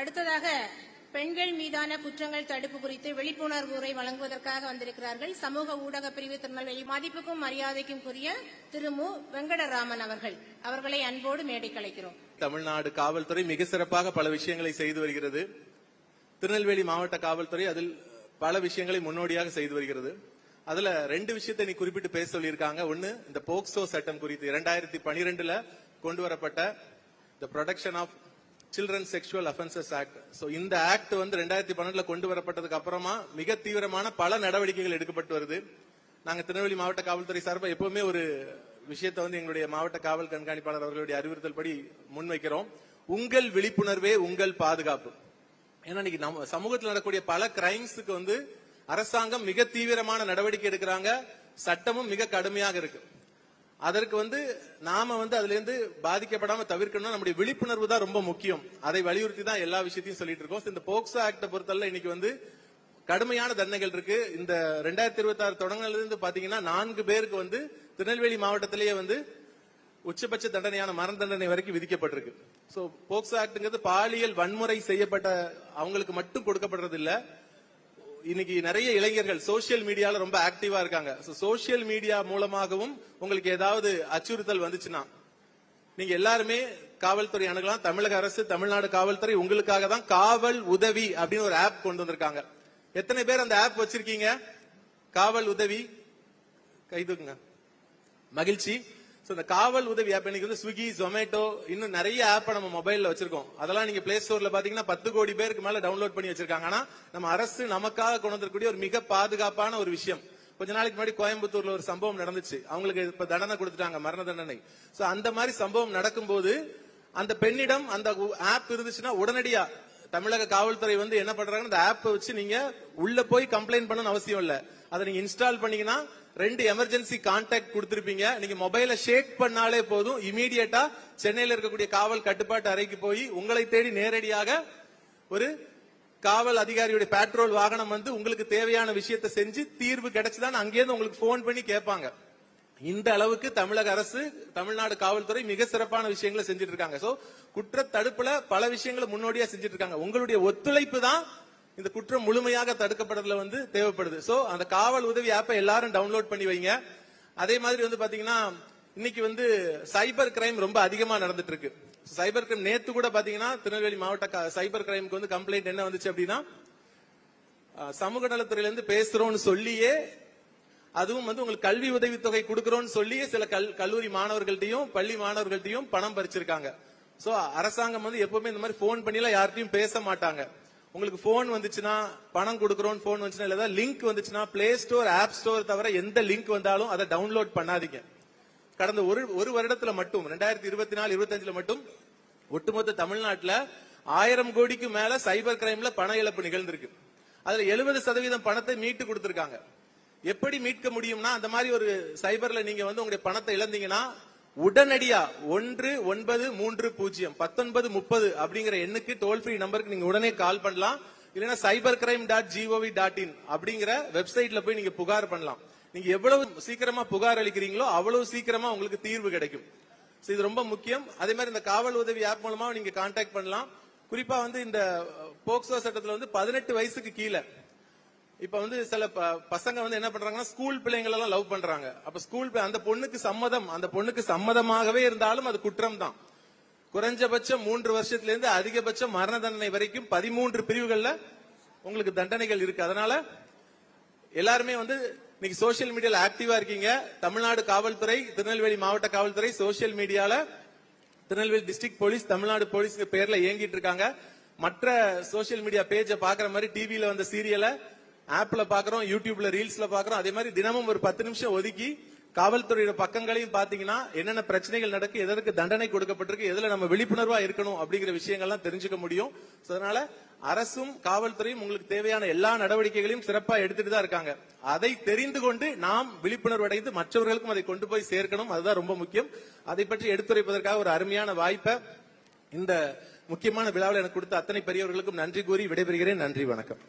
அடுத்ததாக பெண்கள் மீதான குற்றங்கள் தடுப்பு குறித்து விழிப்புணர்வு உரை வழங்குவதற்காக வந்திருக்கிறார்கள் சமூக ஊடக பிரிவு திருநெல்வேலி மதிப்புக்கும் மரியாதைக்குரிய திரு மு வெங்கடராமன் அவர்களை அன்போடு மேடைக்கு அழைக்கிறோம். தமிழ்நாடு காவல்துறை மிக சிறப்பாக பல விஷயங்களை செய்து வருகிறது. திருநெல்வேலி மாவட்ட காவல்துறை அதில் பல விஷயங்களை முன்னோடியாக செய்து வருகிறது. அதுல ரெண்டு விஷயத்தை நீ குறிப்பிட்டு பேச சொல்லியிருக்காங்க. ஒன்னு, இந்த போக்சோ சட்டம் குறித்து 2012 கொண்டு வரப்பட்ட the protection of children sexual offences act. So இந்த ஆக்ட் வந்து 2012 கொண்டு வரப்பட்டதுக்கு அப்புறமா மிக தீவிரமான பல நடவடிக்கைகள் எடுக்கப்பட்டு வருது. நாங்க திருநெல்வேலி மாவட்ட காவல்துறை சார்பாக எப்பவுமே ஒரு விஷயத்தை வந்து எங்களுடைய மாவட்ட காவல் கண்காணிப்பாளர் அவர்களுடைய அறிவுறுத்தல் படி முன்வைக்கிறோம். உங்கள் விழிப்புணர்வே உங்கள் பாதுகாப்பு. ஏன்னா இன்னைக்கு நம்ம சமூகத்தில் நடக்கக்கூடிய பல கிரைம்ஸுக்கு வந்து அரசாங்கம் மிக தீவிரமான நடவடிக்கை எடுக்கிறாங்க. சட்டமும் மிக கடுமையாக இருக்கு. அதற்கு வந்து நாம வந்து அதுல இருந்து பாதிக்கப்படாம தவிர்க்கணும். நம்முடைய விழிப்புணர்வு தான் ரொம்ப முக்கியம். அதை வலியுறுத்தி தான் எல்லா விஷயத்தையும் சொல்லிட்டு இருக்கோம். இந்த போக்சோ ஆக்ட பொறுத்தவரை இன்னைக்கு வந்து கடுமையான தண்டனைகள் இருக்கு. இந்த 2026 தொடங்கினதுல இருந்து பாத்தீங்கன்னா 4 பேருக்கு வந்து திருநெல்வேலி மாவட்டத்திலேயே வந்து உச்சபட்ச தண்டனையான மரண தண்டனை வரைக்கும் விதிக்கப்பட்டிருக்கு. சோ போக்சோ ஆக்ட்ங்கிறது பாலியல் வன்முறை செய்யப்பட்ட அவங்களுக்கு மட்டும் கொடுக்கப்படுறது இல்ல. இன்னைக்கு நிறைய இளைஞர்கள் சோசியல் மீடியால ரொம்ப ஆக்டிவா இருக்காங்க. சோசியல் மீடியா மூலமாகவும் உங்களுக்கு ஏதாவது அச்சுறுத்தல் வந்துச்சுன்னா நீங்க எல்லாருமே காவல்துறை அணுகலாம். தமிழக அரசு, தமிழ்நாடு காவல்துறை உங்களுக்காக தான் காவல் உதவி அப்படின்னு ஒரு ஆப் கொண்டு வந்திருக்காங்க. எத்தனை பேர் அந்த ஆப் வச்சிருக்கீங்க? காவல் உதவி கைதுங்க. மகிழ்ச்சி. இந்த காவல் உதவி ஆப் இன்னைக்கு வந்து ஸ்விக்கி, ஜொமேட்டோ, இன்னும் நிறைய ஆப் நம்ம மொபைல்ல வச்சிருக்கோம். அதெல்லாம் நீங்க பிளே ஸ்டோர்ல பாத்தீங்கன்னா 10 கோடி பேருக்கு மேல டவுன்லோட் பண்ணி வச்சிருக்காங்க. ஆனா நம்ம அரசு நமக்காக கொண்டு வந்திருக்கக்கூடிய ஒரு மிக பாதுகாப்பான ஒரு விஷயம். கொஞ்ச நாளைக்கு முன்னாடி கோயம்புத்தூர்ல ஒரு சம்பவம் நடந்துச்சு. அவங்களுக்கு இப்ப தண்டனை கொடுத்துட்டாங்க, மரண தண்டனை. சோ அந்த மாதிரி சம்பவம் நடக்கும்போது அந்த பெண்ணிடம் அந்த ஆப் இருந்துச்சுன்னா உடனடியா தமிழக காவல்துறை வந்து என்ன பண்றாங்க, அந்த ஆப் வச்சு நீங்க உள்ள போய் கம்ப்ளைண்ட் பண்ணணும்னு அவசியம் இல்ல. அதை நீங்க இன்ஸ்டால் பண்ணீங்கன்னா 2 எமர்ஜென்சி கான்டாக்ட் கொடுத்திருப்பீங்க. நீங்க மொபைல ஷேக் பண்ணாலே போதும், இமீடியட்டா சென்னையில இருக்கக்கூடிய காவல் கட்டுப்பாட்டு அறைக்கு போய் உங்களை தேடி நேரடியாக ஒரு காவல் அதிகாரியுடைய பேட்ரோல் வாகனம் வந்து உங்களுக்கு தேவையான விஷயத்தை செஞ்சு தீர்வு கிடைச்சுதான் அங்கேயிருந்து உங்களுக்கு போன் பண்ணி கேட்பாங்க. இந்த அளவுக்கு தமிழக அரசு, தமிழ்நாடு காவல்துறை மிக சிறப்பான விஷயங்களை செஞ்சுட்டு இருக்காங்க. சோ குற்ற தடுப்புல பல விஷயங்களை முன்னோடியா செஞ்சுட்டு இருக்காங்க. உங்களுடைய ஒத்துழைப்பு தான் இந்த குற்றம் முழுமையாக தடுக்கப்படுறதுல வந்து தேவைப்படுது. சோ அந்த காவல் உதவி ஆப்பை எல்லாரும் டவுன்லோட் பண்ணி வைங்க. அதே மாதிரி வந்து பாத்தீங்கன்னா இன்னைக்கு வந்து சைபர் கிரைம் ரொம்ப அதிகமா நடந்துட்டு இருக்கு. சைபர் கிரைம் நேத்து கூட பாத்தீங்கன்னா திருநெல்வேலி மாவட்ட சைபர் கிரைமுக்கு வந்து கம்ப்ளைண்ட் என்ன வந்துச்சு அப்படின்னா, சமூக நலத்துறையில இருந்து பேசுறோம்னு சொல்லியே, அதுவும் வந்து உங்களுக்கு கல்வி உதவித்தொகை கொடுக்கறோம்னு சொல்லியே சில கல்லூரி மாணவர்கள்ட்டையும் பள்ளி மாணவர்கள்ட்டையும் பணம் பறிச்சிருக்காங்க. சோ அரசாங்கம் வந்து எப்பவுமே இந்த மாதிரி போன் பண்ணி எல்லாம் யார்ட்டையும் பேச மாட்டாங்க. உங்களுக்கு போன் வந்துச்சுன்னா, பணம் கொடுக்கறோம் போன் வந்துச்சுன்னா, இல்ல லிங்க் வந்துச்சுன்னா, பிளே ஸ்டோர், ஆப் ஸ்டோர் தவிர எந்த லிங்க் வந்தாலும் அதை டவுன்லோட் பண்ணாதீங்க. கடந்த ஒரு வருடத்துல மட்டும் 2024-25 மட்டும் ஒட்டுமொத்த தமிழ்நாட்டில் 1000 கோடிக்கு மேல சைபர் கிரைம்ல பண இழப்பு நிகழ்ந்திருக்கு. அதுல 70% பணத்தை மீட்டு கொடுத்திருக்காங்க. எப்படி மீட்க முடியும்னா, அந்த மாதிரி ஒரு சைபர்ல நீங்க வந்து உங்களுடைய பணத்தை இழந்தீங்கன்னா உடனடியா 1930 அப்படிங்கிற எண்ணுக்கு டோல் ஃப்ரீ நம்பருக்கு நீங்க உடனே கால் பண்ணலாம். இல்லைன்னா cybercrime.gov.in அப்படிங்கிற வெப்சைட்ல போய் நீங்க புகார் பண்ணலாம். நீங்க எவ்வளவு சீக்கிரமா புகார் அளிக்கிறீங்களோ அவ்வளவு சீக்கிரமா உங்களுக்கு தீர்வு கிடைக்கும். இது ரொம்ப முக்கியம். அதே மாதிரி இந்த காவல் உதவி ஆப் மூலமா நீங்க கான்டாக்ட் பண்ணலாம். குறிப்பா வந்து இந்த போக்சோ சட்டத்துல வந்து 18 வயசுக்கு கீழே இப்ப வந்து சில பசங்க வந்து என்ன பண்றாங்கன்னா, ஸ்கூல் பிள்ளைங்களை எல்லாம் லவ் பண்றாங்க. அப்ப ஸ்கூல் அந்த பொண்ணுக்கு சம்மதமாகவே இருந்தாலும் அது குற்றம் தான். குறைஞ்சபட்சம் 3 வருஷத்துல இருந்து அதிகபட்சம் மரண தண்டனை வரைக்கும் 13 பிரிவுகள்ல உங்களுக்கு தண்டனைகள் இருக்கு. அதனால எல்லாருமே வந்து இன்னைக்கு சோசியல் மீடியால ஆக்டிவா இருக்கீங்க. தமிழ்நாடு காவல்துறை, திருநெல்வேலி மாவட்ட காவல்துறை சோசியல் மீடியால Tirunelveli district police, Tamil Nadu police பேர்ல இயங்கிட்டு இருக்காங்க. மற்ற சோசியல் மீடியா பேஜ பாக்குற மாதிரி டிவில வந்த சீரியலை ஆப்ல பாக்குறோம், யூடியூப்ல ரீல்ஸ்ல பாக்குறோம். அதே மாதிரி தினமும் ஒரு 10 நிமிஷம் ஒதுக்கி காவல்துறையோட பக்கங்களையும் பாத்தீங்கன்னா என்னென்ன பிரச்சனைகள் நடக்கு, எதற்கு தண்டனை கொடுக்கப்பட்டிருக்கு, எதுல நம்ம விழிப்புணர்வா இருக்கணும் அப்படிங்கிற விஷயங்கள்லாம் தெரிஞ்சுக்க முடியும். அதனால அரசும் காவல்துறையும் உங்களுக்கு தேவையான எல்லா நடவடிக்கைகளையும் சிறப்பா எடுத்துட்டு தான் இருக்காங்க. அதை தெரிந்து கொண்டு நாம் விழிப்புணர்வு அடைந்து மற்றவர்களுக்கும் அதை கொண்டு போய் சேர்க்கணும். அதுதான் ரொம்ப முக்கியம். அதை பற்றி எடுத்துரைப்பதற்காக ஒரு அருமையான வாய்ப்பை இந்த முக்கியமான விழாவில் எனக்கு கொடுத்த அத்தனை பெரியவர்களுக்கும் நன்றி கூறி விடைபெறுகிறேன். நன்றி, வணக்கம்.